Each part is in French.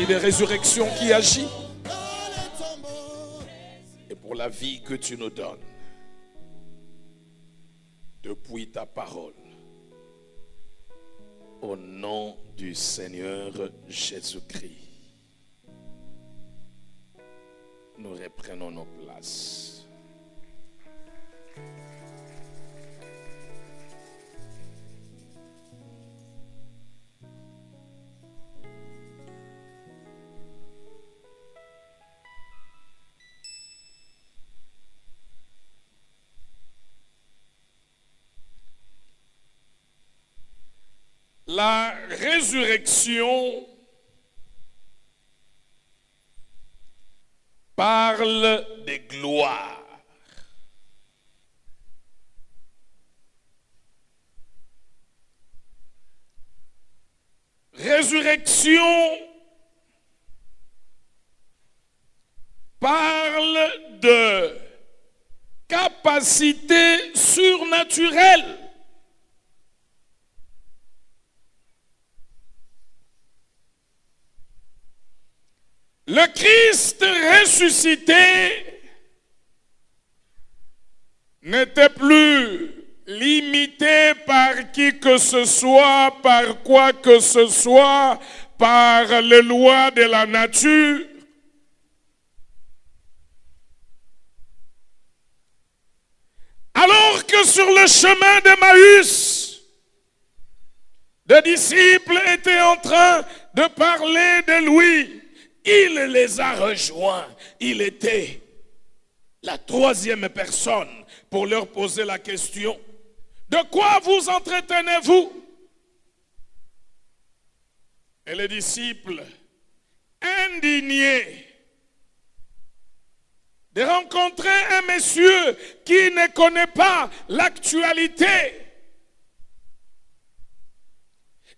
l'esprit de résurrection qui agit et pour la vie que tu nous donnes depuis ta parole. Au nom du Seigneur Jésus-Christ, nous reprenons nos places. La résurrection parle de gloire. Résurrection parle de capacité surnaturelle. Le Christ ressuscité n'était plus limité par qui que ce soit, par quoi que ce soit, par les lois de la nature. Alors que sur le chemin d'Emmaüs, des disciples étaient en train de parler de lui. Il les a rejoints. Il était la troisième personne pour leur poser la question. De quoi vous entretenez-vous? Et les disciples, indignés de rencontrer un monsieur qui ne connaît pas l'actualité,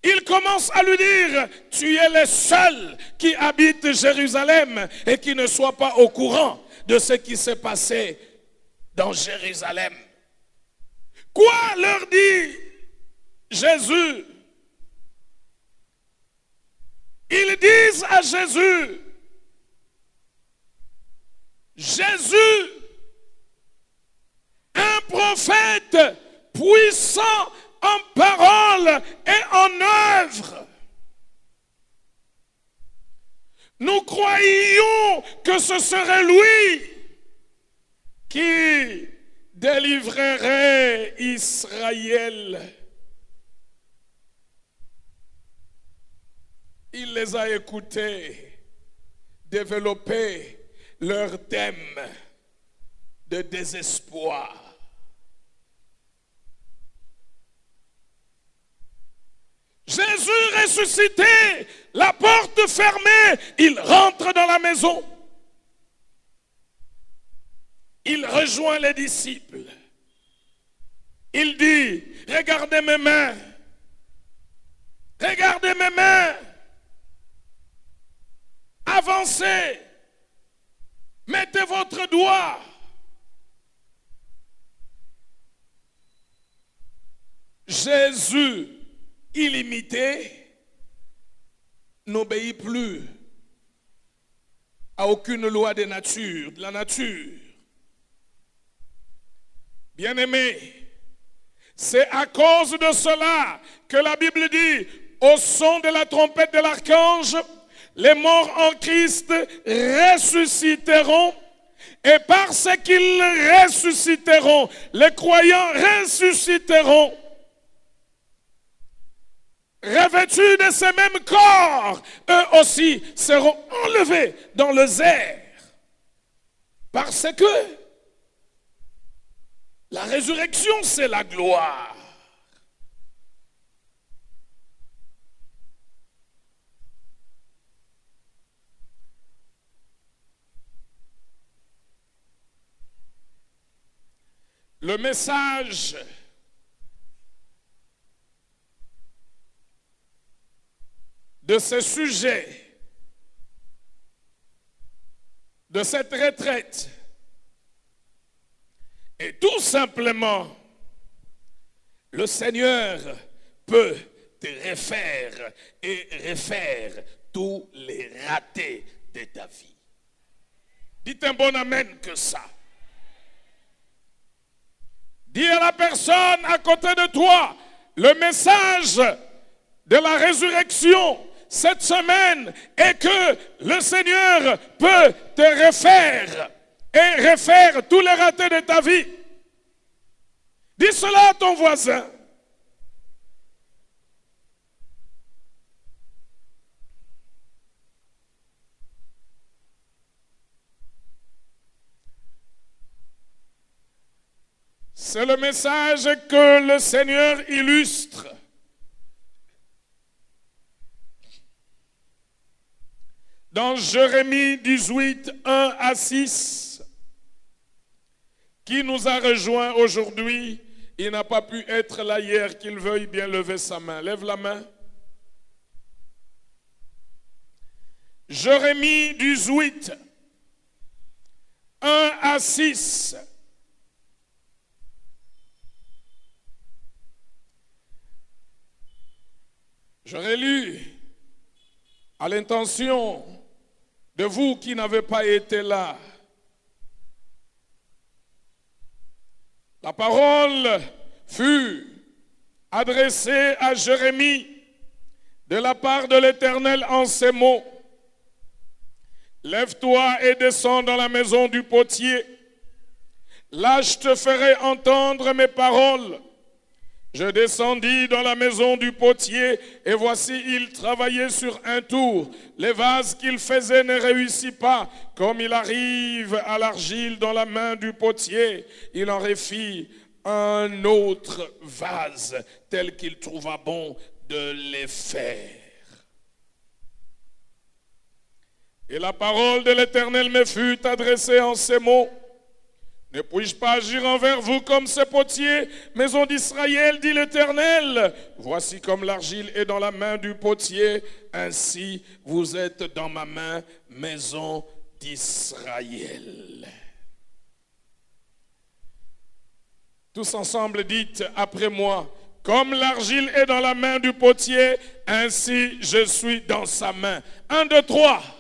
il commence à lui dire, tu es le seul qui habite Jérusalem et qui ne soit pas au courant de ce qui s'est passé dans Jérusalem. Quoi leur dit Jésus? Ils disent à Jésus, Jésus, un prophète puissant en parole et en œuvre. Nous croyions que ce serait lui qui délivrerait Israël. Il les a écoutés développer leur thème de désespoir. Jésus ressuscité, la porte fermée, il rentre dans la maison. Il rejoint les disciples. Il dit, regardez mes mains. Regardez mes mains. Avancez. Mettez votre doigt. Jésus, illimité, n'obéit plus à aucune loi de la nature. Bien-aimés, c'est à cause de cela que la Bible dit, au son de la trompette de l'archange, les morts en Christ ressusciteront, et parce qu'ils ressusciteront, les croyants ressusciteront. Revêtus de ces mêmes corps, eux aussi seront enlevés dans les airs. Parce que la résurrection, c'est la gloire. Le message de ce sujet, de cette retraite, est tout simplement, le Seigneur peut te refaire et refaire tous les ratés de ta vie. Dites un bon amen que ça. Dis à la personne à côté de toi, le message de la résurrection cette semaine est que le Seigneur peut te refaire et refaire tous les ratés de ta vie. Dis cela à ton voisin. C'est le message que le Seigneur illustre. Dans Jérémie 18, 1 à 6, qui nous a rejoints aujourd'hui, il n'a pas pu être là hier, qu'il veuille bien lever sa main. Lève la main. Jérémie 18, 1 à 6. J'aurais lu à l'intention de vous qui n'avez pas été là. La parole fut adressée à Jérémie de la part de l'Éternel en ces mots. Lève-toi et descends dans la maison du potier. Là, je te ferai entendre mes paroles. Je descendis dans la maison du potier et voici, il travaillait sur un tour. Les vases qu'il faisait ne réussissent pas. Comme il arrive à l'argile dans la main du potier, il en refit un autre vase tel qu'il trouva bon de les faire. Et la parole de l'Éternel me fut adressée en ces mots. Ne puis-je pas agir envers vous comme ce potier, maison d'Israël, dit l'Éternel? Voici comme l'argile est dans la main du potier, ainsi vous êtes dans ma main, maison d'Israël. Tous ensemble dites après moi, comme l'argile est dans la main du potier, ainsi je suis dans sa main. 1, 2, 3.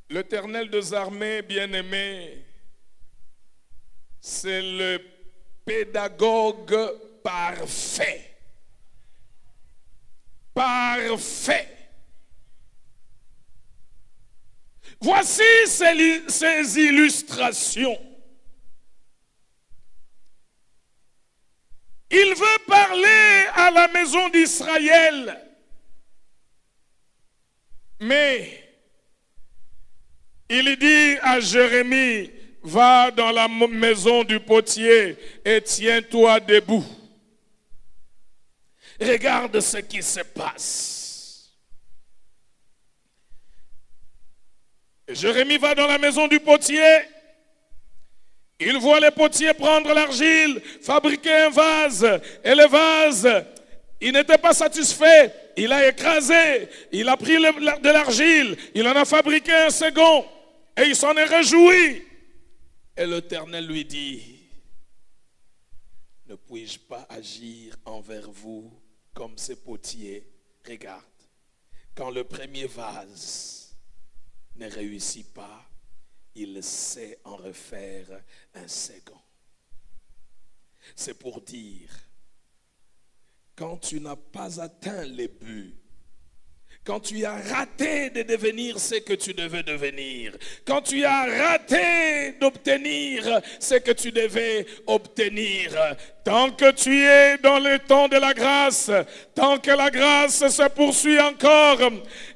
L'Éternel des armées, bien-aimé, c'est le pédagogue parfait. Parfait. Voici ces illustrations. Il veut parler à la maison d'Israël, mais il dit à Jérémie, va dans la maison du potier et tiens-toi debout. Regarde ce qui se passe. Et Jérémie va dans la maison du potier. Il voit les potiers prendre l'argile, fabriquer un vase. Et le vase, il n'était pas satisfait. Il a écrasé, il a pris de l'argile, il en a fabriqué un second. Et il s'en est réjoui. Et l'Éternel lui dit, ne puis-je pas agir envers vous comme ce potier? Regarde, quand le premier vase ne réussit pas, il sait en refaire un second. C'est pour dire, quand tu n'as pas atteint les buts, quand tu as raté de devenir ce que tu devais devenir, quand tu as raté d'obtenir ce que tu devais obtenir, tant que tu es dans le temps de la grâce, tant que la grâce se poursuit encore,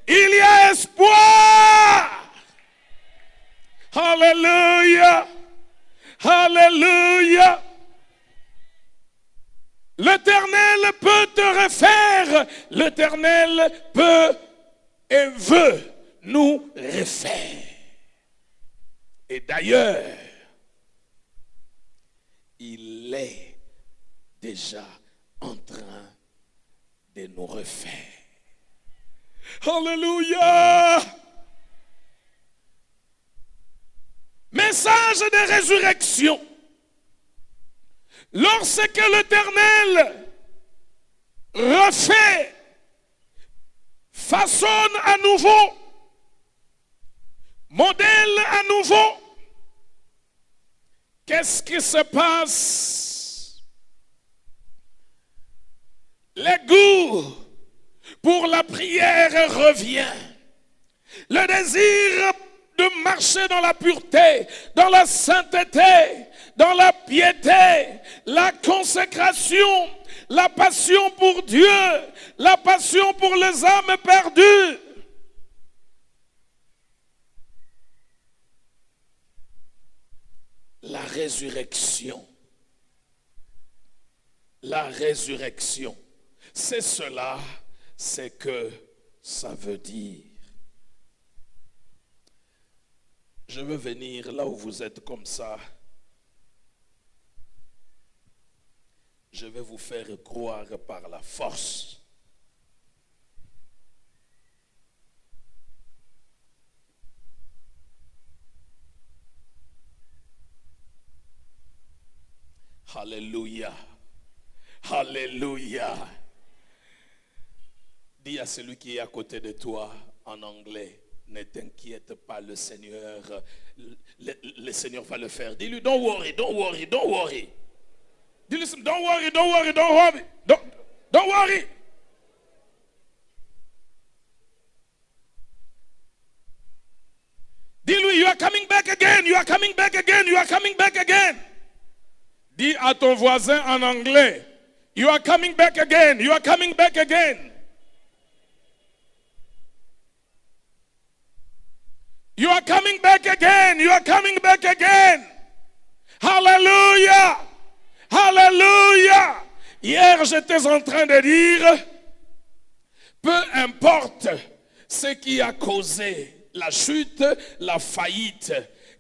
il y a espoir. Alléluia. Alléluia. L'Éternel peut te refaire. L'Éternel peut et veut nous refaire. Et d'ailleurs, il est déjà en train de nous refaire. Alléluia! Message de résurrection. Lorsque l'Éternel refait, façonne à nouveau, modèle à nouveau, qu'est-ce qui se passe? Le goût pour la prière revient. Le désir de marcher dans la pureté, dans la sainteté, dans la piété, la consécration, la passion pour Dieu, la passion pour les âmes perdues. La résurrection. La résurrection. C'est cela, c'est que ça veut dire. Je veux venir là où vous êtes comme ça. Je vais vous faire croire par la force. Alléluia. Alléluia. Dis à celui qui est à côté de toi en anglais, ne t'inquiète pas, le Seigneur va le faire. Dis-lui, don't worry, don't worry, don't worry. Dis-lui, don't worry, don't worry, don't worry, don't worry. Dis-lui, you are coming back again, you are coming back again, you are coming back again. Dis à ton voisin en anglais, you are coming back again, you are coming back again. You are coming back again. You are coming back again. Hallelujah. Hallelujah. Hier, j'étais en train de dire, peu importe ce qui a causé la chute, la faillite,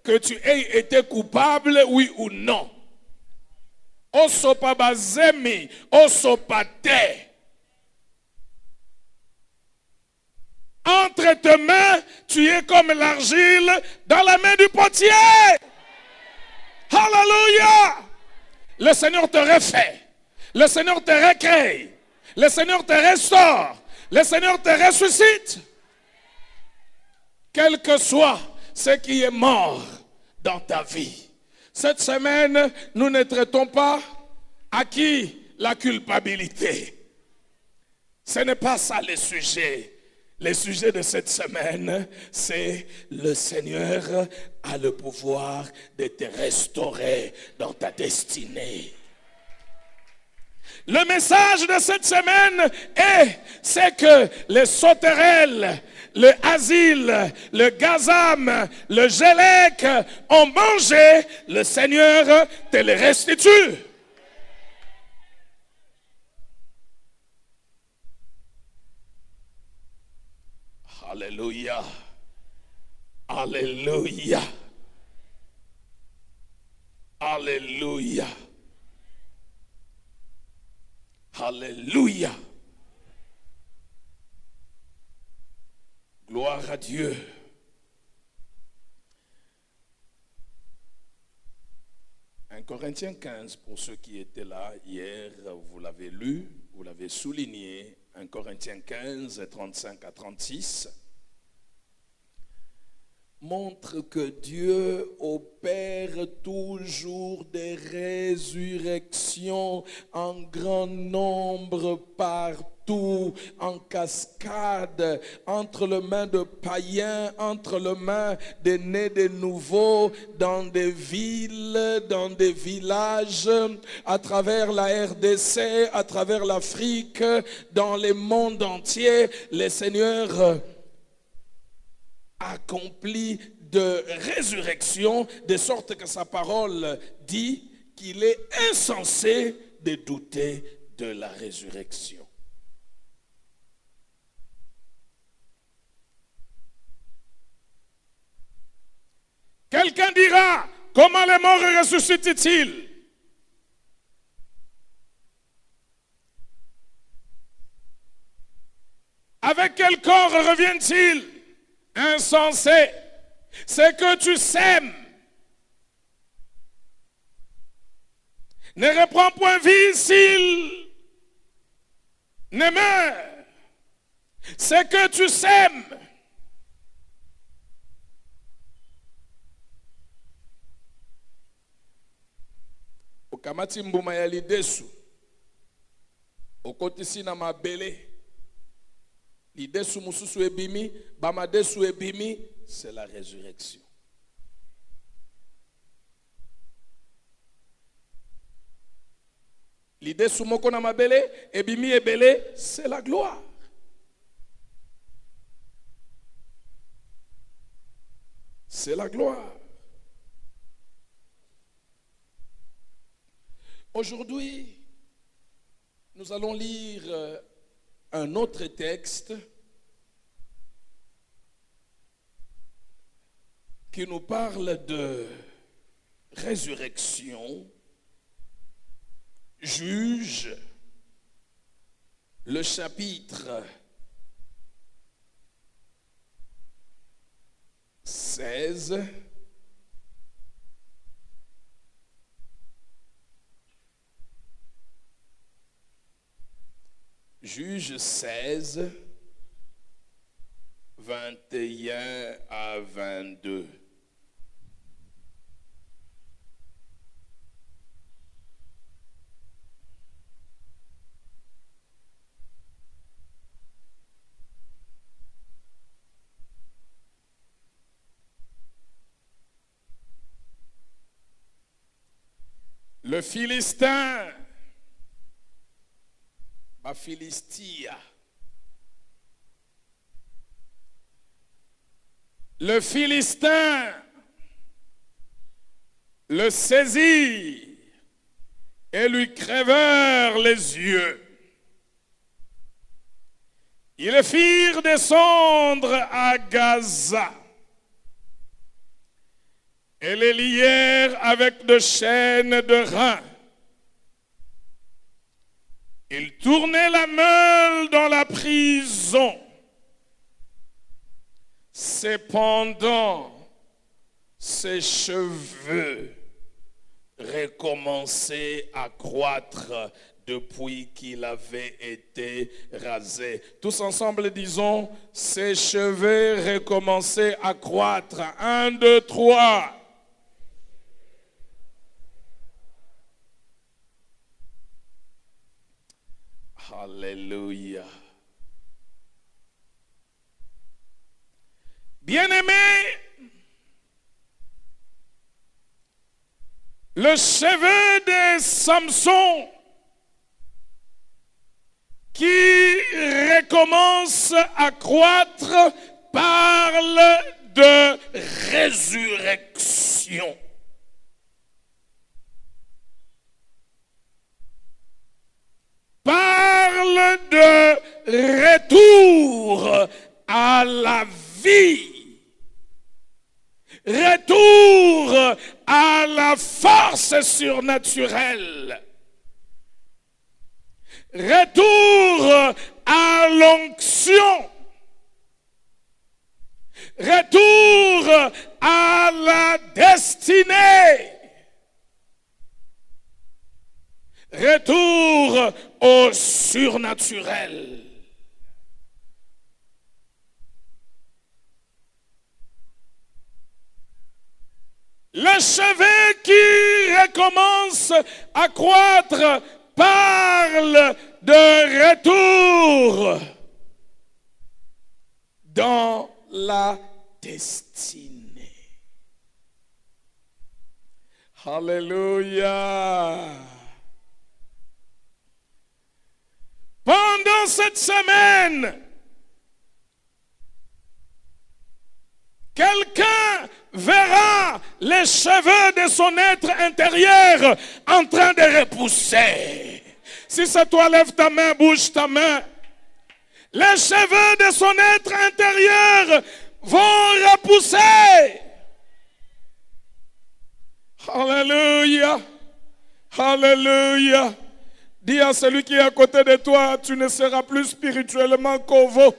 que tu aies été coupable, oui ou non. Osopabazemi, osopate. Entre tes mains, tu es comme l'argile dans la main du potier. Hallelujah. Le Seigneur te refait. Le Seigneur te recrée. Le Seigneur te restaure. Le Seigneur te ressuscite. Quel que soit ce qui est mort dans ta vie. Cette semaine, nous ne traitons pas à qui la culpabilité. Ce n'est pas ça le sujet. Le sujet de cette semaine, c'est le Seigneur a le pouvoir de te restaurer dans ta destinée. Le message de cette semaine c'est que les sauterelles, le asile, le gazam, le gélec ont mangé, le Seigneur te les restitue. Alléluia. Alléluia. Alléluia. Alléluia. Gloire à Dieu. Un Corinthiens 15, pour ceux qui étaient là hier, vous l'avez lu, vous l'avez souligné. 1 Corinthiens 15, 35 à 36, montre que Dieu opère toujours des résurrections en grand nombre partout, en cascade, entre les mains de païens, entre les mains des nés de nouveaux, dans des villes, dans des villages, à travers la RDC, à travers l'Afrique, dans le monde entier. Le Seigneur accompli de résurrection, de sorte que sa parole dit qu'il est insensé de douter de la résurrection. Quelqu'un dira, comment les morts ressuscitent-ils? Avec quel corps reviennent-ils? Insensé. Ce que tu sèmes ne reprend point vie s'il ne meurt. C'est que tu sèmes. Okamati mbuma ya lidesu. Okotisi na mabele. Lidesu mususu ebimi, bamadesu ebimi, c'est la résurrection. Lidesu moko na mabele, ebimi ebele, c'est la gloire. C'est la gloire. Aujourd'hui, nous allons lire un autre texte qui nous parle de résurrection. Juge, le chapitre 16. Juge 16, 21 à 22. Le Philistin, ma Philistia, le Philistin le saisit et lui crevèrent les yeux. Ils le firent descendre à Gaza et les lièrent avec de chaînes de reins. Ils tournaient la meule dans la prison. Cependant, ses cheveux recommençaient à croître depuis qu'il avait été rasé. Tous ensemble disons, ses cheveux recommençaient à croître. 1, 2, 3. Alléluia. Bien-aimé, le cheveu de Samson qui recommence à croître parle de résurrection. Parle de retour à la vie, retour à la force surnaturelle, retour à l'onction, retour à la destinée, retour au surnaturel. Le cheveu qui recommence à croître parle de retour dans la destinée. Alléluia. Pendant cette semaine, quelqu'un verra les cheveux de son être intérieur en train de repousser. Si c'est toi, lève ta main, bouge ta main. Les cheveux de son être intérieur vont repousser. Alléluia. Alléluia. Dis à celui qui est à côté de toi, tu ne seras plus spirituellement corveau.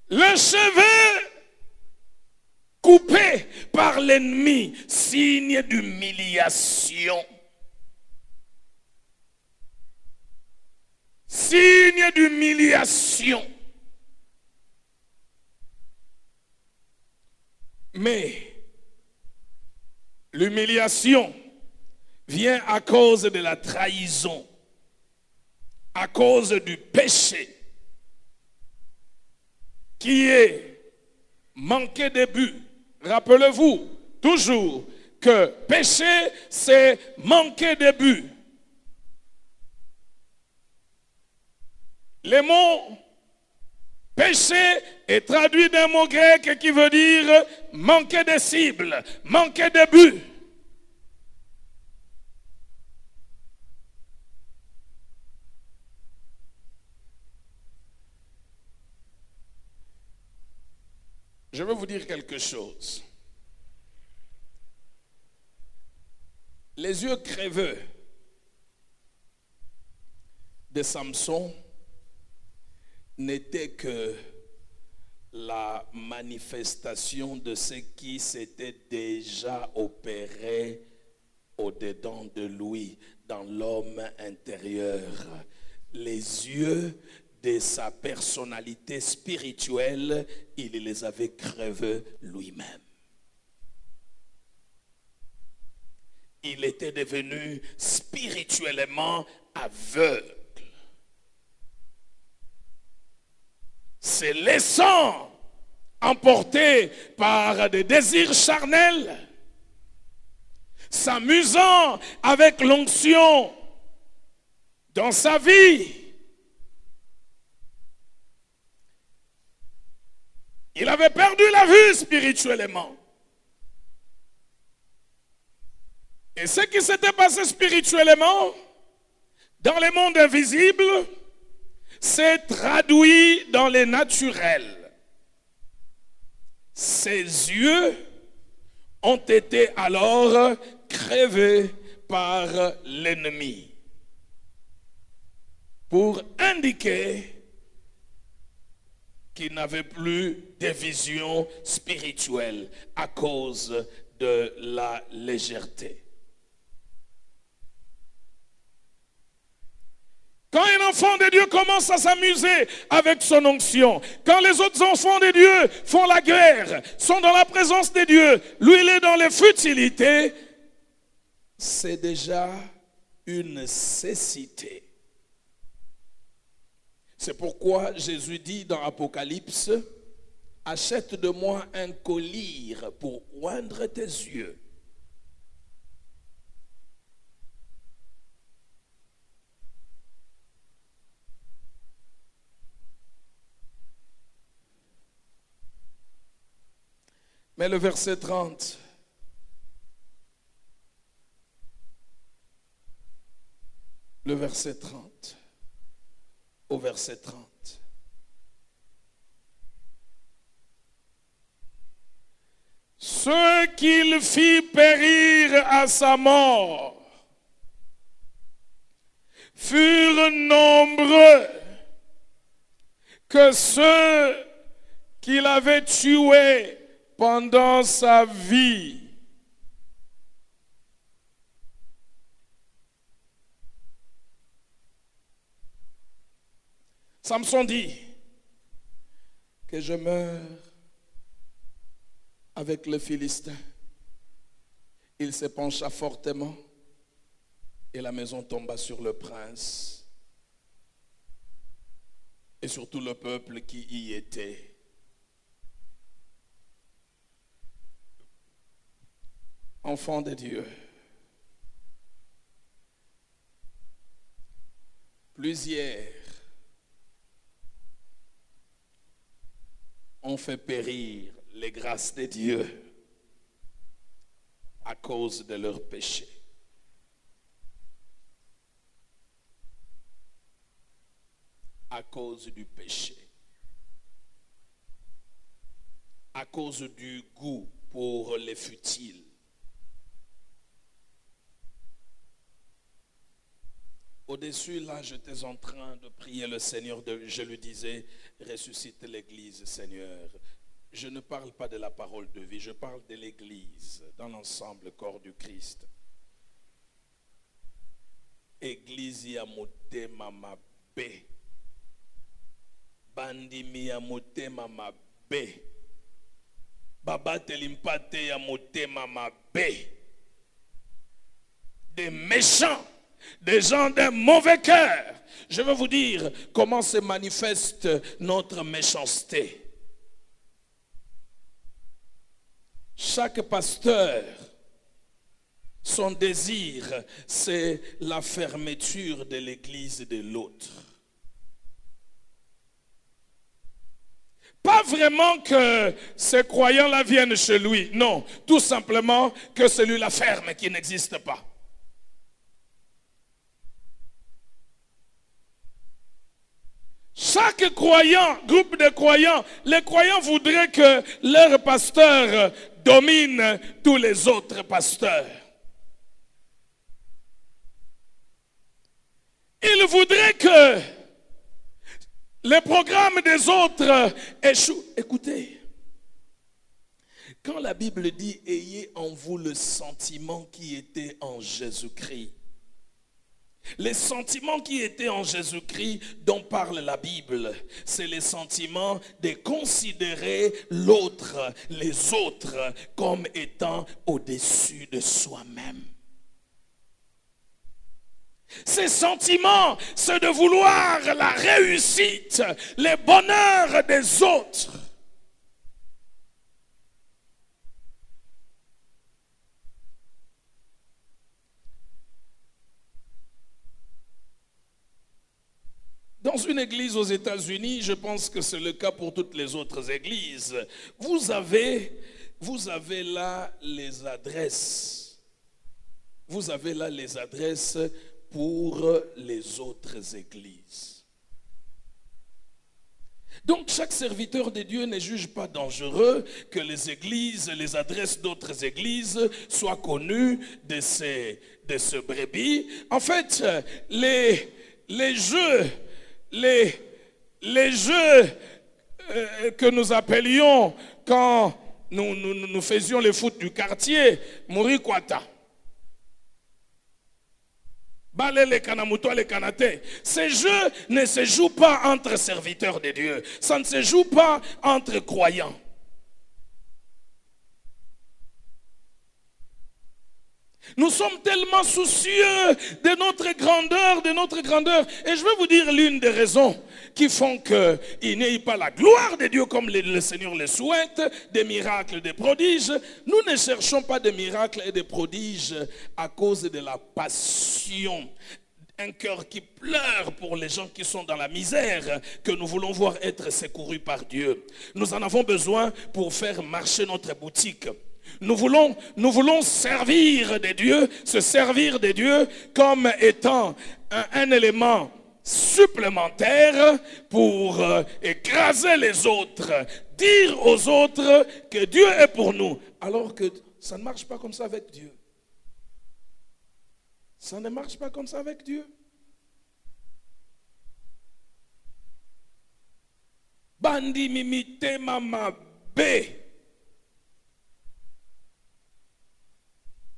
Le cheveu coupé par l'ennemi, signe d'humiliation. Signe d'humiliation. Mais l'humiliation vient à cause de la trahison, à cause du péché, qui est manquer de but. Rappelez-vous toujours que péché, c'est manquer de but. Le mot péché est traduit d'un mot grec qui veut dire manquer de cible, manquer de but. Je vais vous dire quelque chose. Les yeux creveux de Samson n'étaient que la manifestation de ce qui s'était déjà opéré au-dedans de lui, dans l'homme intérieur. Les yeux de sa personnalité spirituelle, il les avait crevés lui-même. Il était devenu spirituellement aveugle. Se laissant emporter par des désirs charnels, s'amusant avec l'onction dans sa vie, il avait perdu la vue spirituellement. Et ce qui s'était passé spirituellement dans le monde invisible s'est traduit dans les naturels. Ses yeux ont été alors crevés par l'ennemi pour indiquer qu'il n'avait plus de vision spirituelle à cause de la légèreté. Quand un enfant de Dieu commence à s'amuser avec son onction, quand les autres enfants de Dieu font la guerre, sont dans la présence de Dieu, lui il est dans les futilités, c'est déjà une cécité. C'est pourquoi Jésus dit dans Apocalypse, achète de moi un collier pour oindre tes yeux. Mais le verset 30, le verset 30, au verset 30. Ceux qu'il fit périr à sa mort furent nombreux que ceux qu'il avait tués pendant sa vie. Samson dit que je meurs avec le Philistin. Il se pencha fortement et la maison tomba sur le prince et sur tout le peuple qui y était. Enfants de Dieu, plusieurs ont fait périr les grâces de Dieu à cause de leurs péchés. À cause du péché. À cause du goût pour les futiles. Au-dessus, là, j'étais en train de prier le Seigneur. Je lui disais, ressuscite l'Église, Seigneur. Je ne parle pas de la parole de vie, je parle de l'Église, dans l'ensemble, corps du Christ. Église ya motema mabe. Bandimi ya motema mabe. Baba telimpate ya motema mabe. Des méchants, des gens d'un mauvais cœur. Je vais vous dire comment se manifeste notre méchanceté. Chaque pasteur, son désir, c'est la fermeture de l'église de l'autre. Pas vraiment que ces croyants-là viennent chez lui. Non, tout simplement que celui-là ferme, qui n'existe pas. Chaque croyant, groupe de croyants, les croyants voudraient que leur pasteur domine tous les autres pasteurs. Ils voudraient que les programmes des autres échouent. Écoutez, quand la Bible dit « Ayez en vous le sentiment qui était en Jésus-Christ », les sentiments qui étaient en Jésus-Christ dont parle la Bible, c'est les sentiments de considérer l'autre, les autres, comme étant au-dessus de soi-même. Ces sentiments, c'est de vouloir la réussite, le bonheur des autres. Dans une église aux États-Unis, je pense que c'est le cas pour toutes les autres églises, vous avez là les adresses. Vous avez là les adresses pour les autres églises. Donc chaque serviteur de Dieu ne juge pas dangereux que les églises, les adresses d'autres églises soient connues de ces brebis. En fait, les jeux que nous appelions quand nous faisions les foot du quartier, Murikwata. Ces jeux ne se jouent pas entre serviteurs de Dieu. Ça ne se joue pas entre croyants. Nous sommes tellement soucieux de notre grandeur. Et je vais vous dire l'une des raisons qui font qu'il n'y ait pas la gloire de Dieu comme le Seigneur le souhaite, des miracles, des prodiges. Nous ne cherchons pas de miracles et de prodiges à cause de la passion. Un cœur qui pleure pour les gens qui sont dans la misère, que nous voulons voir être secourus par Dieu. Nous en avons besoin pour faire marcher notre boutique. Nous voulons servir de Dieu, se servir de Dieu comme étant un élément supplémentaire pour écraser les autres, dire aux autres que Dieu est pour nous, alors que ça ne marche pas comme ça avec Dieu. Ça ne marche pas comme ça avec Dieu. Bandi mimite mama be.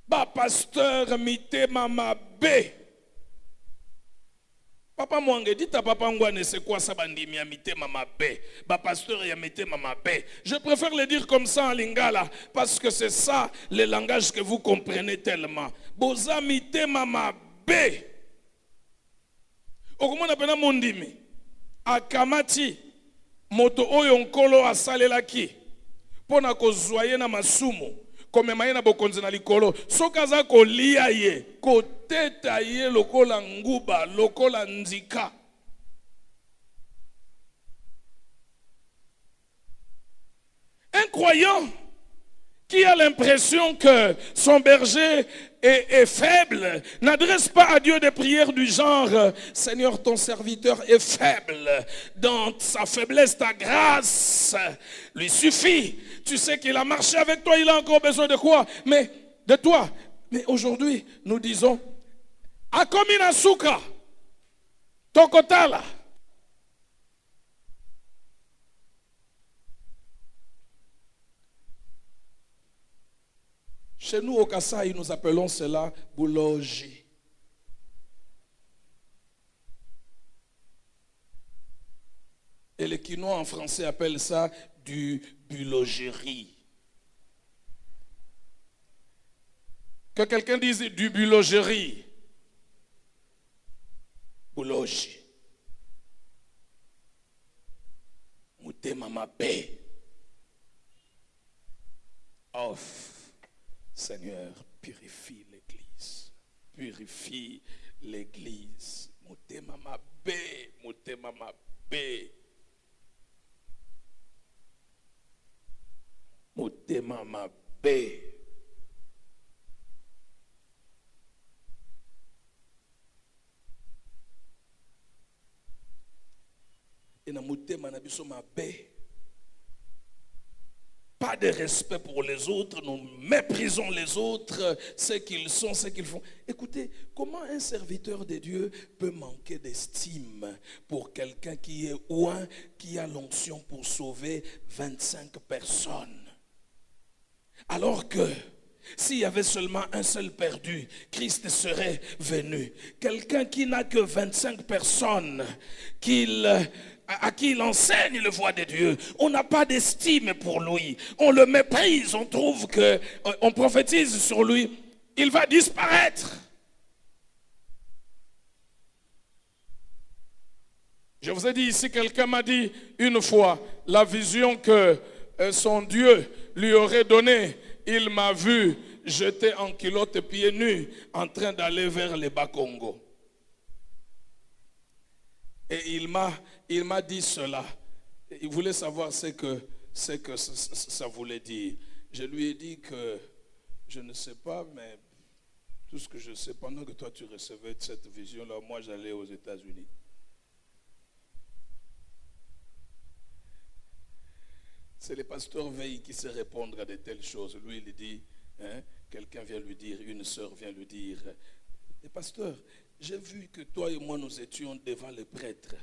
Ba pasteur mite mama be. Papa Mwange, dites à Papa Ngwane, c'est quoi ça bandimi ya mite mama be? Ba pasteur ya mite mama be. Je préfère le dire comme ça en lingala, parce que c'est ça le langage que vous comprenez tellement. Boza mite mama be. Okomona pena mondimi. Akamati moto oyo nkolo asalelaki. Pona kozwaye na masumu. Comme maïna bokonzi na likolo sokaza ko lia ye ko teta ye lokola nguba lokola nzika. Un croyant qui a l'impression que son berger est faible, n'adresse pas à Dieu des prières du genre « Seigneur, ton serviteur est faible, dans sa faiblesse, ta grâce lui suffit. Tu sais qu'il a marché avec toi, il a encore besoin de quoi? Mais de toi. » Mais aujourd'hui, nous disons « Akomina suka, tokotala. » Chez nous, au Kasaï, nous appelons cela boulogi. Et les Quinois en français appellent ça du bulogerie. Que quelqu'un dise du bulogerie. Boulogi. Moutema mabe. Oh, Seigneur, purifie l'église. Purifie l'église. Moutema mabe. Moutema mabe. Moutema mabe. Et na moutema na biso mabe. Pas de respect pour les autres, nous méprisons les autres, ce qu'ils sont, ce qu'ils font. Écoutez, comment un serviteur de Dieu peut manquer d'estime pour quelqu'un qui est oint, qui a l'onction pour sauver 25 personnes? Alors que s'il y avait seulement un seul perdu, Christ serait venu. Quelqu'un qui n'a que 25 personnes, à qui il enseigne le voie de Dieu, on n'a pas d'estime pour lui, on le méprise, on trouve qu'on prophétise sur lui, il va disparaître. Je vous ai dit ici, quelqu'un m'a dit une fois la vision que son Dieu lui aurait donnée. Il m'a vu jeter en culotte pieds nus en train d'aller vers les Bas-Congo. Et il m'a dit cela. Il voulait savoir ce que ça voulait dire. Je lui ai dit que je ne sais pas, mais tout ce que je sais, pendant que toi tu recevais cette vision-là, moi j'allais aux États-Unis. C'est les pasteurs veillent qui sait répondre à de telles choses. Lui, il dit, hein, quelqu'un vient lui dire, une sœur vient lui dire, les pasteurs, j'ai vu que toi et moi nous étions devant le prêtre.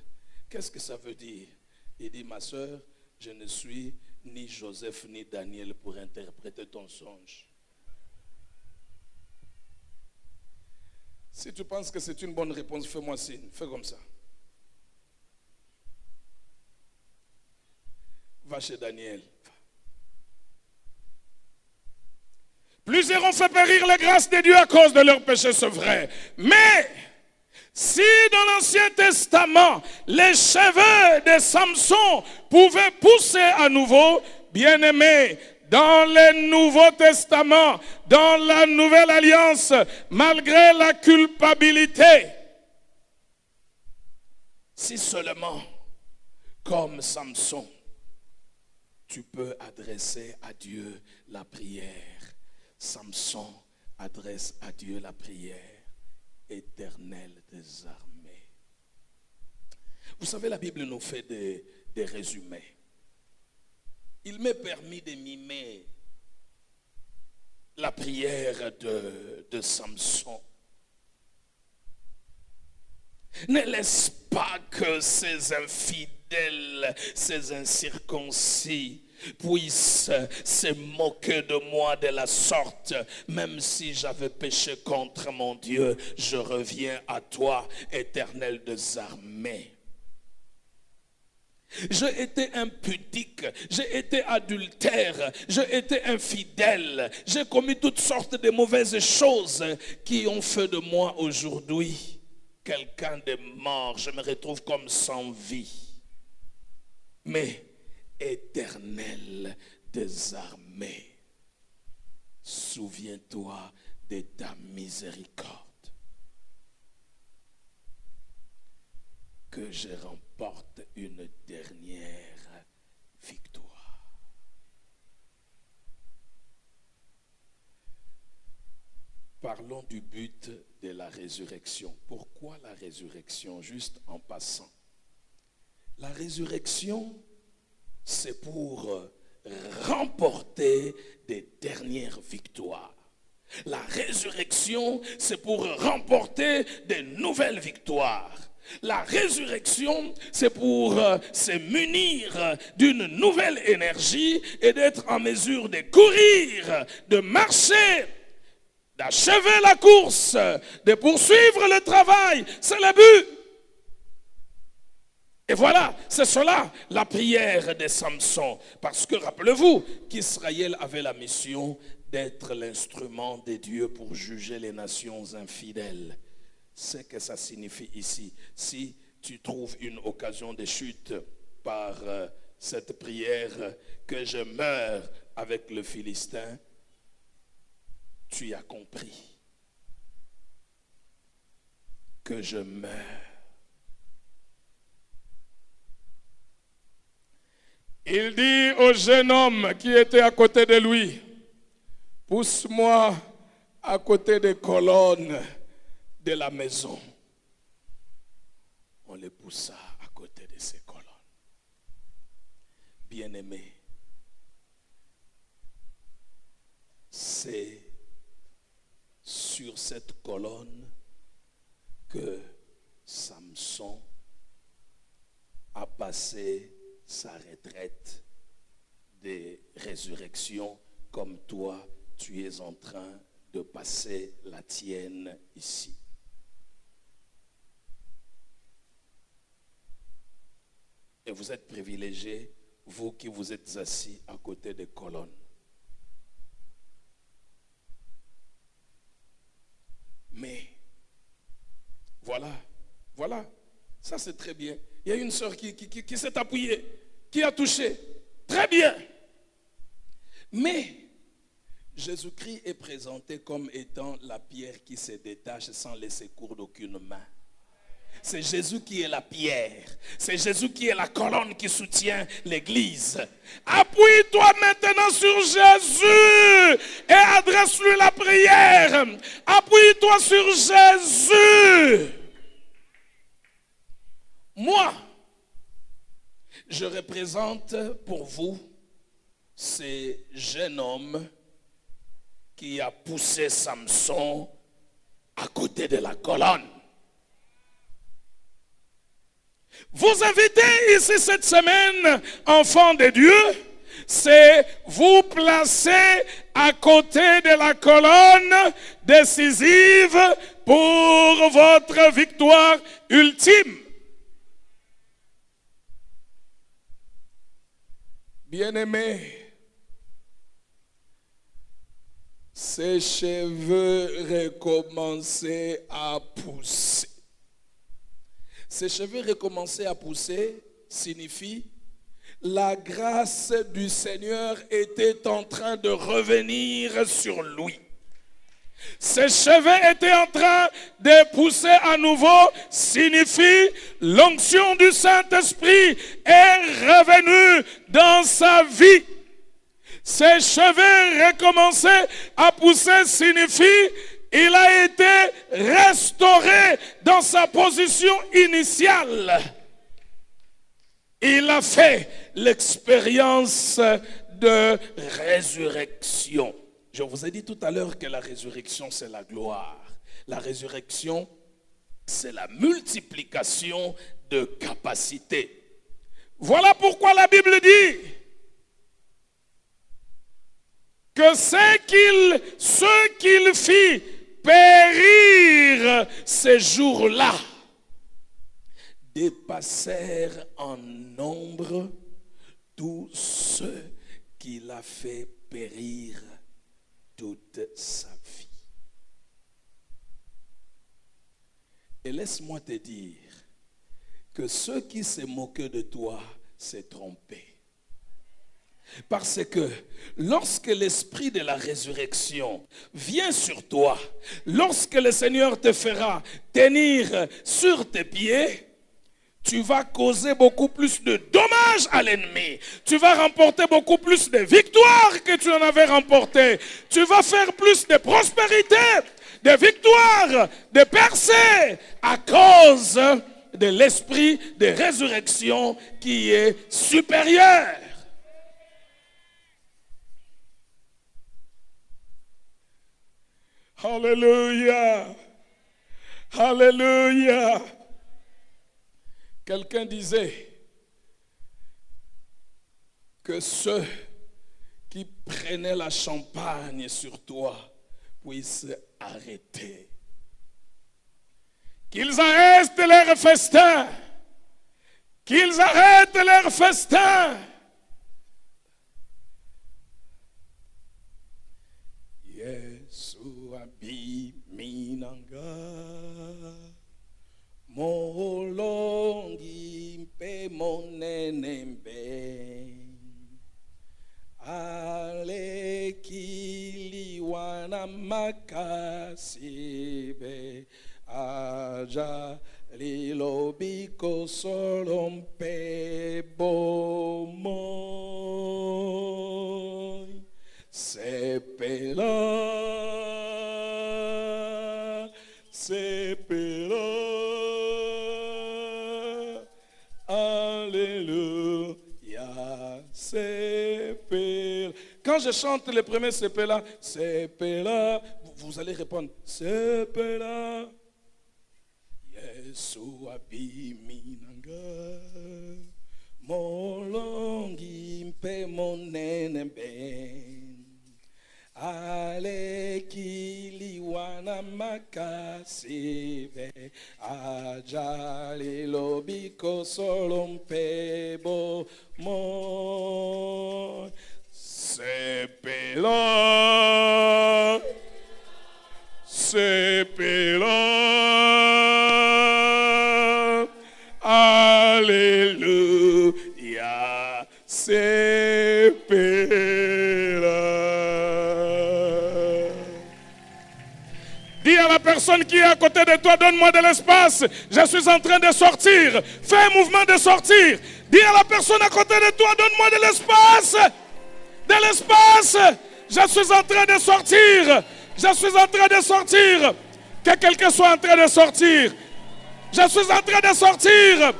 Qu'est-ce que ça veut dire? Il dit, ma sœur, je ne suis ni Joseph ni Daniel pour interpréter ton songe. Si tu penses que c'est une bonne réponse, fais-moi signe, fais comme ça. Va chez Daniel. Plusieurs ont fait périr la grâce de Dieu à cause de leurs péchés, c'est vrai. Mais si dans l'Ancien Testament, les cheveux de Samson pouvaient pousser à nouveau, bien aimés, dans le Nouveau Testament, dans la Nouvelle Alliance, malgré la culpabilité, si seulement, comme Samson, tu peux adresser à Dieu la prière. Samson adresse à Dieu la prière. Éternel des armées. Vous savez, la Bible nous fait des résumés. Il m'est permis de mimer la prière de Samson. Ne laisse pas que ces infidèles, ces incirconcis puissent se moquer de moi de la sorte. Même si j'avais péché contre mon Dieu, je reviens à toi, Éternel des armées. J'ai été impudique, j'ai été adultère, j'ai été infidèle, j'ai commis toutes sortes de mauvaises choses qui ont fait de moi aujourd'hui quelqu'un de mort. Je me retrouve comme sans vie. Mais Éternel des armées, souviens-toi de ta miséricorde. Que je remporte une dernière victoire. Parlons du but de la résurrection. Pourquoi la résurrection? Juste en passant. La résurrection, c'est pour remporter des dernières victoires. La résurrection, c'est pour remporter de nouvelles victoires. La résurrection, c'est pour se munir d'une nouvelle énergie et d'être en mesure de courir, de marcher d'achever la course, de poursuivre le travail. C'est le but. Et voilà, c'est cela la prière de Samson. Parce que rappelez-vous qu'Israël avait la mission d'être l'instrument de Dieu pour juger les nations infidèles. C'est ce que ça signifie ici. Si tu trouves une occasion de chute par cette prière, que je meure avec le Philistin, tu as compris que je meurs. Il dit au jeune homme qui était à côté de lui, pousse-moi à côté des colonnes de la maison. On le poussa à côté de ces colonnes. Bien-aimé, c'est sur cette colonne que Samson a passé sa retraite de résurrection, comme toi, tu es en train de passer la tienne ici. Et vous êtes privilégiés, vous qui vous êtes assis à côté des colonnes. Mais, voilà, ça c'est très bien. Il y a une sœur qui s'est appuyée, qui a touché. Très bien. Mais, Jésus-Christ est présenté comme étant la pierre qui se détache sans laisser cours d'aucune main. C'est Jésus qui est la pierre. C'est Jésus qui est la colonne qui soutient l'église. Appuie-toi maintenant sur Jésus et adresse-lui la prière. Appuie-toi sur Jésus. Moi, je représente pour vous ce jeune homme qui a poussé Samson à côté de la colonne. Vous invitez ici cette semaine, enfants de Dieu, c'est vous placer à côté de la colonne décisive pour votre victoire ultime. Bien-aimés, ses cheveux recommençaient à pousser. Ses cheveux recommencer à pousser signifie la grâce du Seigneur était en train de revenir sur lui. Ses cheveux étaient en train de pousser à nouveau signifie l'onction du Saint-Esprit est revenue dans sa vie. Ses cheveux recommencer à pousser signifie il a été restauré dans sa position initiale. Il a fait l'expérience de résurrection. Je vous ai dit tout à l'heure que la résurrection, c'est la gloire. La résurrection, c'est la multiplication de capacités. Voilà pourquoi la Bible dit que ce qu'il fit périr ces jours-là dépassèrent en nombre tous ceux qu'il a fait périr toute sa vie. Et laisse-moi te dire que ceux qui se moquaient de toi s'est trompé. Parce que lorsque l'esprit de la résurrection vient sur toi, lorsque le Seigneur te fera tenir sur tes pieds, tu vas causer beaucoup plus de dommages à l'ennemi. Tu vas remporter beaucoup plus de victoires que tu en avais remporté. Tu vas faire plus de prospérité, de victoires, de percées à cause de l'esprit de résurrection qui est supérieur. Alléluia. Alléluia. Quelqu'un disait que ceux qui prenaient la champagne sur toi puissent arrêter. Qu'ils arrêtent leur festin. Qu'ils arrêtent leur festin. Yesu abiminanga molongi mpe monenembe aleki wana makasibe aja lilobiko solo mpe bomoi sepela sepela alléluia sepela. Quand je chante le premier sepela, sepela, vous allez répondre sepela. Yesu abiminanga molongi mpe monenembe aleki wana makasibe ajali lobiko solo mpe bomoi sepela sepela alléluia sepela. Dis à la personne qui est à côté de toi, donne-moi de l'espace, je suis en train de sortir. Fais un mouvement de sortir. Dis à la personne à côté de toi, donne-moi de l'espace. De l'espace. Je suis en train de sortir. Je suis en train de sortir. Que quelqu'un soit en train de sortir. Je suis en train de sortir.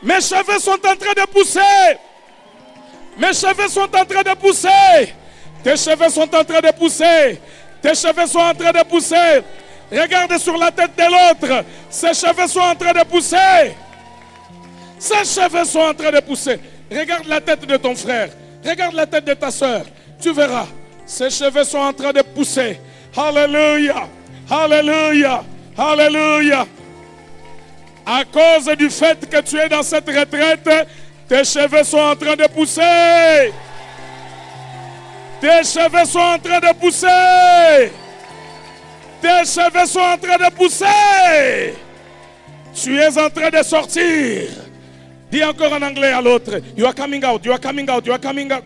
Mes cheveux sont en train de pousser. Mes cheveux sont en train de pousser. Tes cheveux sont en train de pousser. Tes cheveux sont en train de pousser. Regarde sur la tête de l'autre. Ses cheveux sont en train de pousser. Ses cheveux sont en train de pousser. Regarde la tête de ton frère. Regarde la tête de ta soeur. Tu verras. Ses cheveux sont en train de pousser. Alléluia. Alléluia. Alléluia. À cause du fait que tu es dans cette retraite, tes cheveux sont en train de pousser. Tes cheveux sont en train de pousser. Tes cheveux sont en train de pousser. Tu es en train de sortir. Dis encore en anglais à l'autre. You are coming out, you are coming out, you are coming out.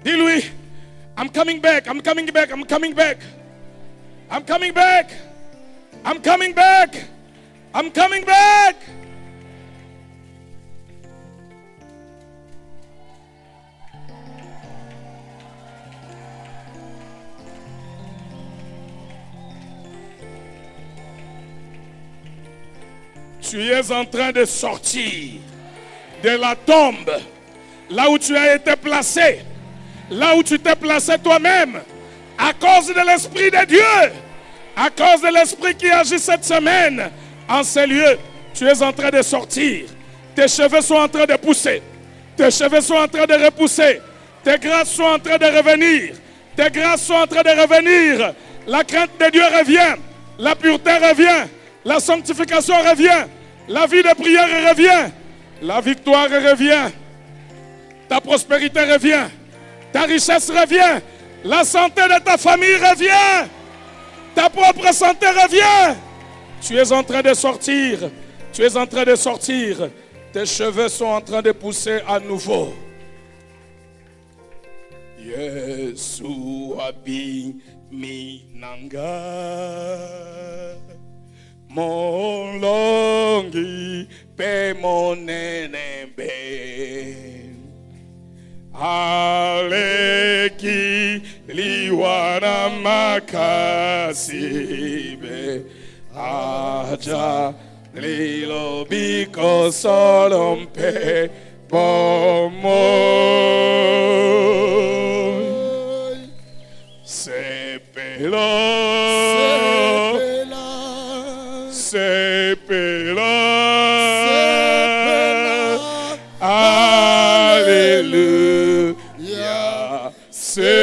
Dis-lui, I'm coming back, I'm coming back, I'm coming back. I'm coming back. I'm coming back. I'm coming back. Tu es en train de sortir de la tombe, là où tu as été placé, là où tu t'es placé toi-même, à cause de l'Esprit de Dieu, à cause de l'Esprit qui agit cette semaine en ces lieux. Tu es en train de sortir. Tes cheveux sont en train de pousser. Tes cheveux sont en train de repousser. Tes grâces sont en train de revenir. Tes grâces sont en train de revenir. La crainte de Dieu revient. La pureté revient. La sanctification revient. La vie de prière revient. La victoire revient. Ta prospérité revient. Ta richesse revient. La santé de ta famille revient. Ta propre santé revient. Tu es en train de sortir. Tu es en train de sortir. Tes cheveux sont en train de pousser à nouveau. Yesu abiminanga molongi pe monenembe aleki liwana makasibe aja lilobiko solompe pomoy sepelo sepela alléluia sepela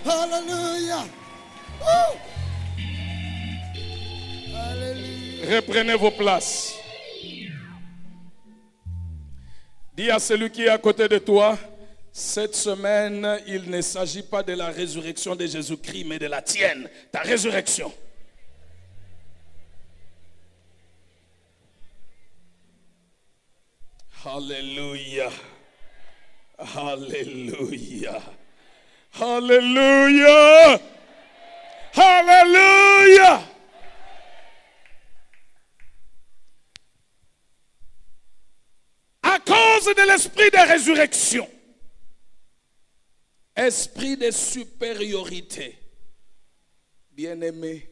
Alléluia. Alléluia. Reprenez vos places. Dis à celui qui est à côté de toi, cette semaine, il ne s'agit pas de la résurrection de Jésus-Christ, mais de la tienne, ta résurrection. Alléluia. Alléluia. Alléluia. Alléluia. À cause de l'esprit de résurrection, esprit de supériorité, bien-aimé,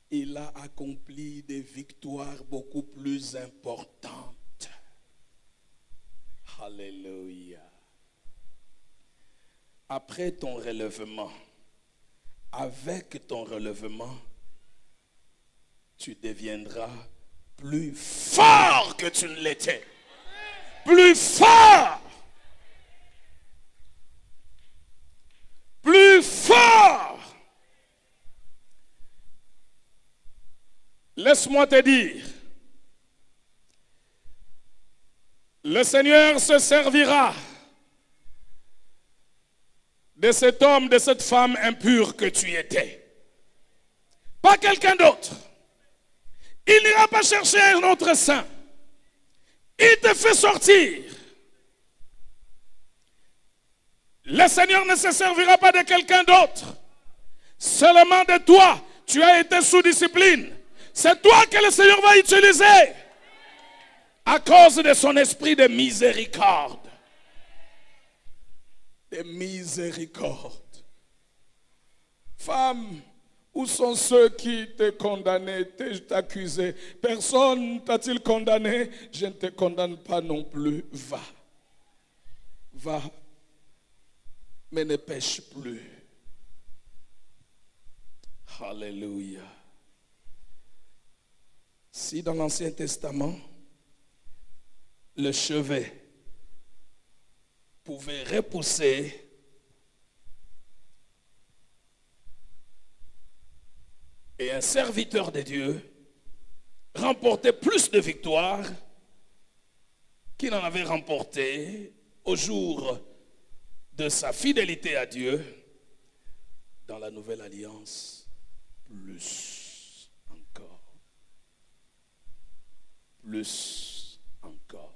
il a accompli des victoires beaucoup plus importantes. Alléluia. Après ton relèvement, avec ton relèvement, tu deviendras plus fort que tu ne l'étais. Plus fort. Plus fort. Laisse-moi te dire, le Seigneur se servira de cet homme, de cette femme impure que tu étais. Pas quelqu'un d'autre. Il n'ira pas chercher un autre saint. Il te fait sortir. Le Seigneur ne se servira pas de quelqu'un d'autre. Seulement de toi. Tu as été sous discipline. C'est toi que le Seigneur va utiliser. À cause de son esprit de miséricorde. De miséricorde. Femme, où sont ceux qui te condamnaient, t'accusaient? Personne t'a-t-il condamné? Je ne te condamne pas non plus. Va. Va. Mais ne pêche plus. Alléluia. Si dans l'Ancien Testament, le chevet pouvait repousser et un serviteur de Dieu remportait plus de victoires qu'il n'en avait remporté au jour de sa fidélité à Dieu, dans la nouvelle alliance, plus encore. Plus encore.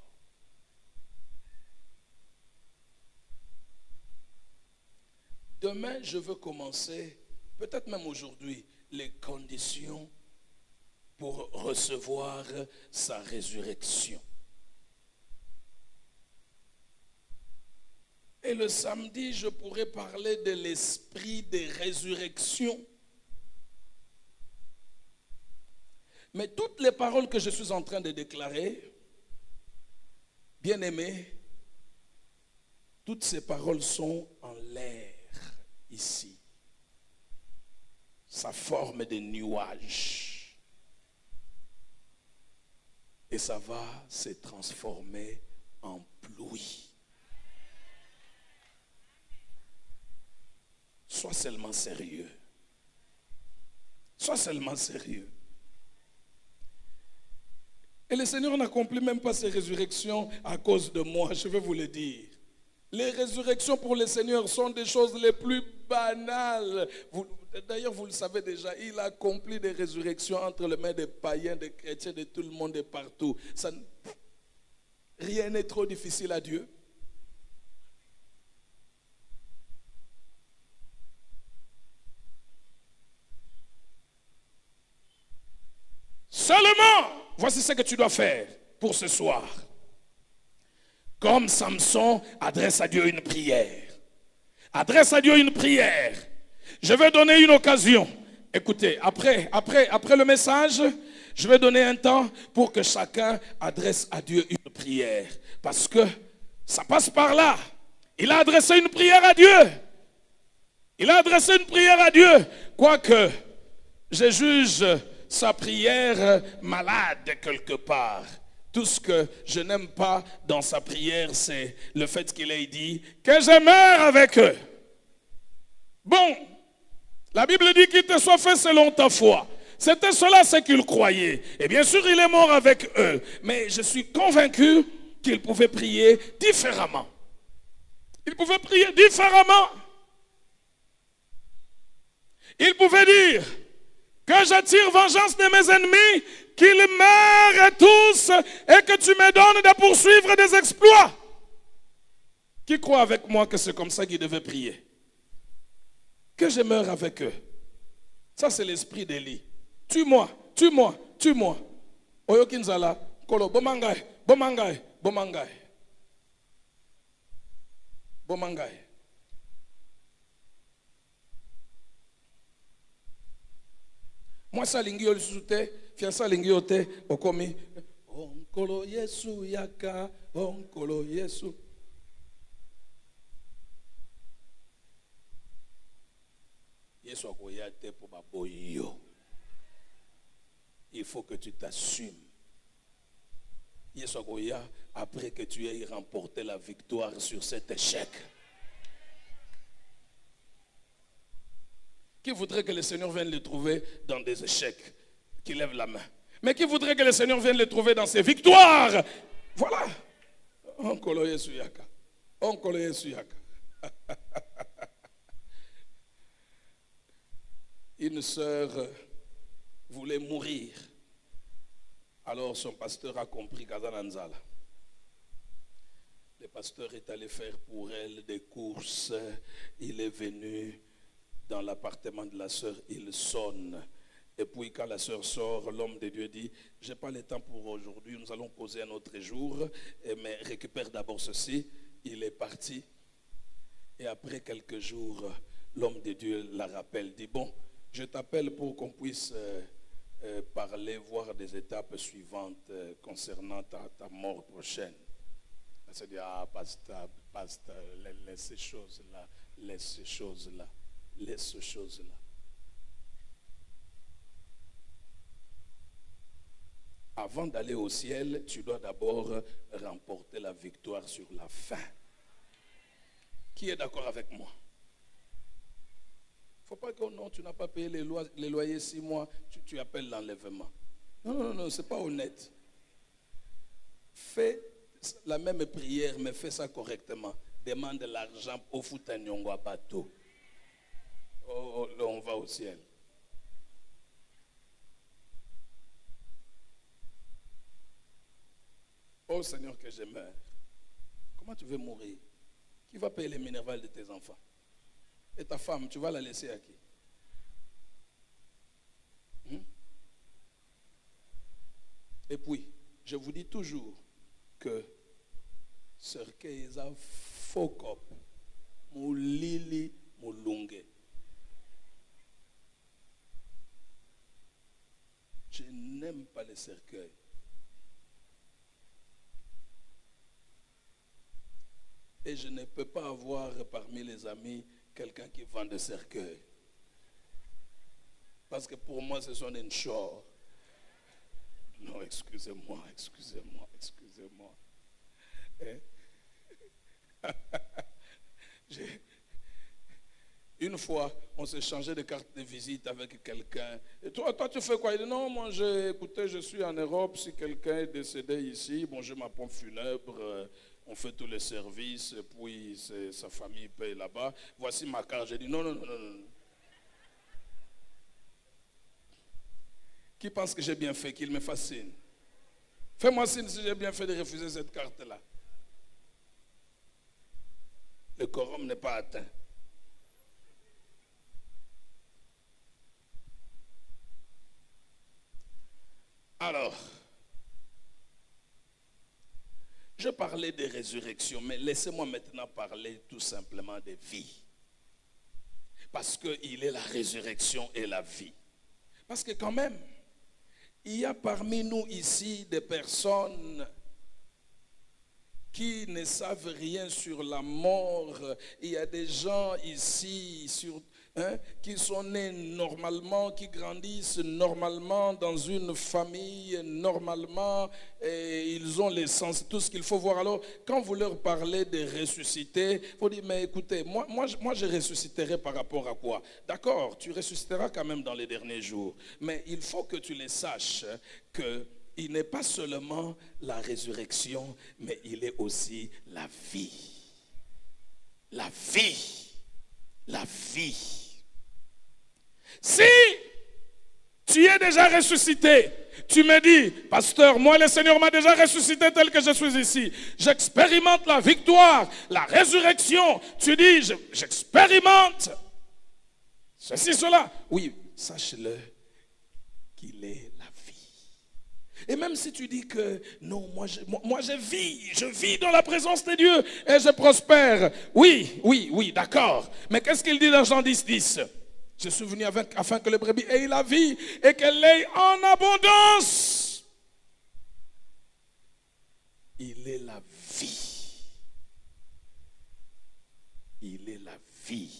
Demain, je veux commencer, peut-être même aujourd'hui, les conditions pour recevoir sa résurrection. Et le samedi, je pourrais parler de l'esprit de résurrection. Mais toutes les paroles que je suis en train de déclarer, bien-aimés, toutes ces paroles sont en l'air ici. Ça forme des nuages. Et ça va se transformer en pluie. Sois seulement sérieux. Sois seulement sérieux. Et le Seigneur n'accomplit même pas ses résurrections à cause de moi, je vais vous le dire. Les résurrections pour le Seigneur sont des choses les plus banales. D'ailleurs, vous le savez déjà, il accomplit des résurrections entre les mains des païens, des chrétiens, de tout le monde et partout. Rien n'est trop difficile à Dieu. Seulement, voici ce que tu dois faire pour ce soir. Comme Samson, adresse à Dieu une prière. Adresse à Dieu une prière. Je vais donner une occasion. Écoutez, après le message, je vais donner un temps pour que chacun adresse à Dieu une prière. Parce que ça passe par là. Il a adressé une prière à Dieu. Il a adressé une prière à Dieu. Quoique, je juge sa prière malade quelque part. Tout ce que je n'aime pas dans sa prière, c'est le fait qu'il ait dit que je meurs avec eux. Bon, la Bible dit qu'il te soit fait selon ta foi. C'était cela ce qu'il croyait. Et bien sûr, il est mort avec eux. Mais je suis convaincu qu'il pouvait prier différemment. Il pouvait prier différemment. Il pouvait dire que j'attire vengeance de mes ennemis, qu'ils meurent tous et que tu me donnes de poursuivre des exploits. Qui croit avec moi que c'est comme ça qu'il devait prier? Que je meure avec eux. Ça, c'est l'esprit d'Élie. Tue-moi, tue-moi, tue-moi. Oyo kinzala, kolo, bomangai, bomangai, bomangai. Bomangai. Moi, ça lingi yo lisute, fiasa lingi yo te, okomi. Onkolo Yesu yaka, onkolo Yesu. Yesu akoyate pour baboyo. Il faut que tu t'assumes. Yesu akoya après que tu aies remporté la victoire sur cet échec. Qui voudrait que le Seigneur vienne le trouver dans des échecs? Qui lève la main. Mais qui voudrait que le Seigneur vienne le trouver dans ses victoires? Voilà. Onkolo Yesu yaka. Onkolo Yesu yaka. Une sœur voulait mourir. Alors son pasteur a compris Kazananzala. Le pasteur est allé faire pour elle des courses. Il est venu dans l'appartement de la sœur, il sonne. Et puis quand la sœur sort, l'homme de Dieu dit, je n'ai pas le temps pour aujourd'hui, nous allons causer un autre jour, mais récupère d'abord ceci. Il est parti. Et après quelques jours, l'homme de Dieu la rappelle, dit, bon, je t'appelle pour qu'on puisse parler, voir des étapes suivantes concernant ta mort prochaine. Elle se dit, ah, pasteur, laisse ces choses-là, laisse ces choses-là. Laisse ces choses-là. Avant d'aller au ciel, tu dois d'abord remporter la victoire sur la faim. Qui est d'accord avec moi? Il ne faut pas que non, tu n'as pas payé les loyers 6 mois, tu appelles l'enlèvement. Non, ce n'est pas honnête. Fais la même prière, mais fais ça correctement. Demande l'argent au Futanyongo à bateau. Oh, là, on va au ciel. Oh Seigneur, que je meurs. Comment tu veux mourir? Qui va payer les minervales de tes enfants? Et ta femme, tu vas la laisser à qui? Et puis, je vous dis toujours que Sœur Keiza Fokop, Moulili, Moulunge. Je n'aime pas les cercueils. Et je ne peux pas avoir parmi les amis quelqu'un qui vend des cercueils. Parce que pour moi, ce sont une chose. Non, excusez-moi. Une fois, on s'est changé de carte de visite avec quelqu'un. Et toi, tu fais quoi? Il dit, non, moi, écoutez, je suis en Europe. Si quelqu'un est décédé ici, bon, j'ai ma pompe funèbre. On fait tous les services. Puis, sa famille paye là-bas. Voici ma carte. J'ai dit, non. Qui pense que j'ai bien fait, qu'il me fascine? Fais-moi signe si j'ai bien fait de refuser cette carte-là. Le quorum n'est pas atteint. Alors, je parlais des résurrections, mais laissez-moi maintenant parler tout simplement des vies. Parce qu'il est la résurrection et la vie. Parce que quand même, il y a parmi nous ici des personnes qui ne savent rien sur la mort. Il y a des gens ici hein, qui sont nés normalement, qui grandissent normalement dans une famille normalement, et ils ont les sens, tout ce qu'il faut voir. Alors, quand vous leur parlez de ressusciter, vous dites, mais écoutez, moi je ressusciterai par rapport à quoi? D'accord, tu ressusciteras quand même dans les derniers jours, mais il faut que tu les saches que il n'est pas seulement la résurrection, mais il est aussi la vie. La vie. La vie. Si tu es déjà ressuscité, tu me dis, pasteur, moi le Seigneur m'a déjà ressuscité tel que je suis ici. J'expérimente la victoire, la résurrection. Tu dis, j'expérimente ceci, cela. Oui, sache-le qu'il est la vie. Et même si tu dis que non, moi je vis dans la présence de Dieu et je prospère. Oui, d'accord. Mais qu'est-ce qu'il dit dans Jean 10, 10? Je suis venu afin que le brebis ait la vie et qu'elle l'ait en abondance. Il est la vie. Il est la vie.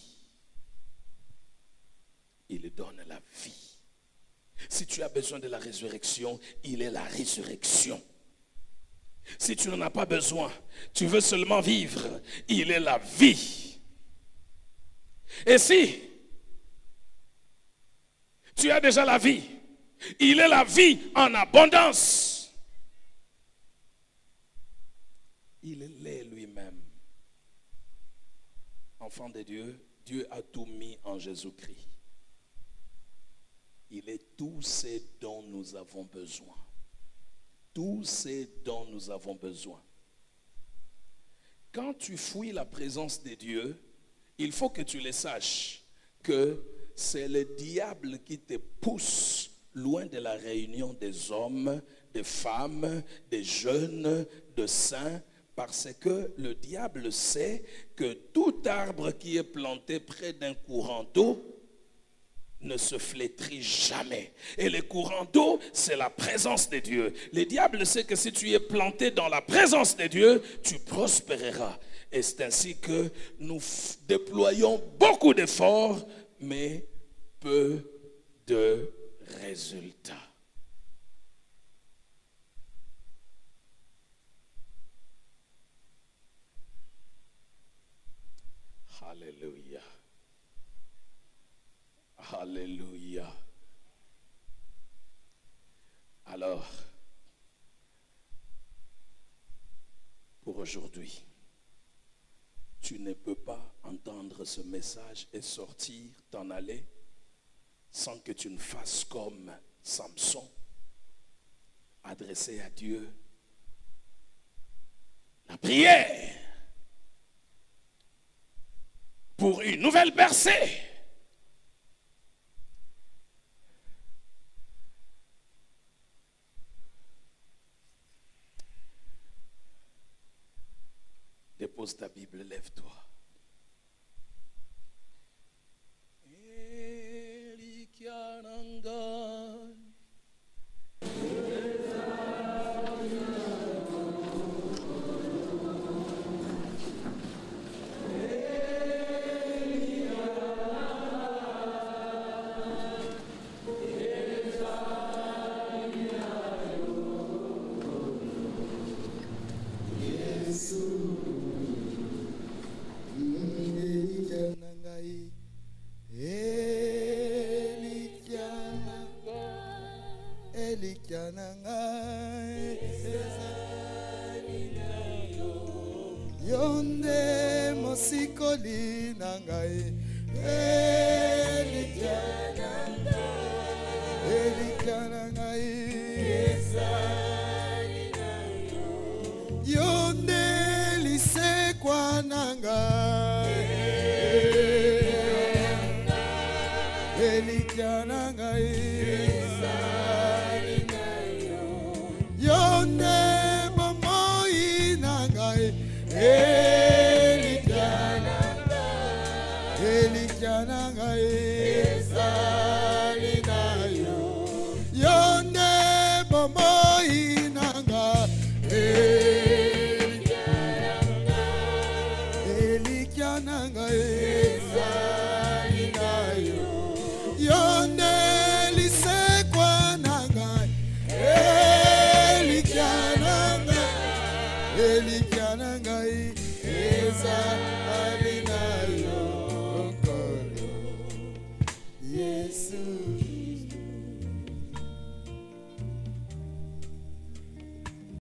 Il donne la vie. Si tu as besoin de la résurrection, il est la résurrection. Si tu n'en as pas besoin, tu veux seulement vivre, il est la vie. Et si tu as déjà la vie, il est la vie en abondance. Il est lui-même. Enfant de Dieu, Dieu a tout mis en Jésus-Christ. Il est tout ce dont nous avons besoin. Tout ce dont nous avons besoin. Quand tu fouilles la présence de Dieu, il faut que tu le saches que c'est le diable qui te pousse loin de la réunion des hommes, des femmes, des jeunes, de saints, parce que le diable sait que tout arbre qui est planté près d'un courant d'eau ne se flétrit jamais. Et le courant d'eau, c'est la présence de Dieu. Le diable sait que si tu es planté dans la présence de Dieu, tu prospéreras. Et c'est ainsi que nous déployons beaucoup d'efforts, mais peu de résultats. Alléluia. Alléluia. Alors, pour aujourd'hui, tu ne peux pas entendre ce message et sortir, t'en aller, sans que tu ne fasses comme Samson, adresser à Dieu la prière pour une nouvelle percée. Dépose ta Bible, lève-toi. Yonde mosikoli nangai Elikanangai Yonde lisekwa nangai Elikanangai Yonde momoi nangai Elikanangai Salinayo Yonde bomoi nanga Elikanangai Salinayo elikya na ngai eza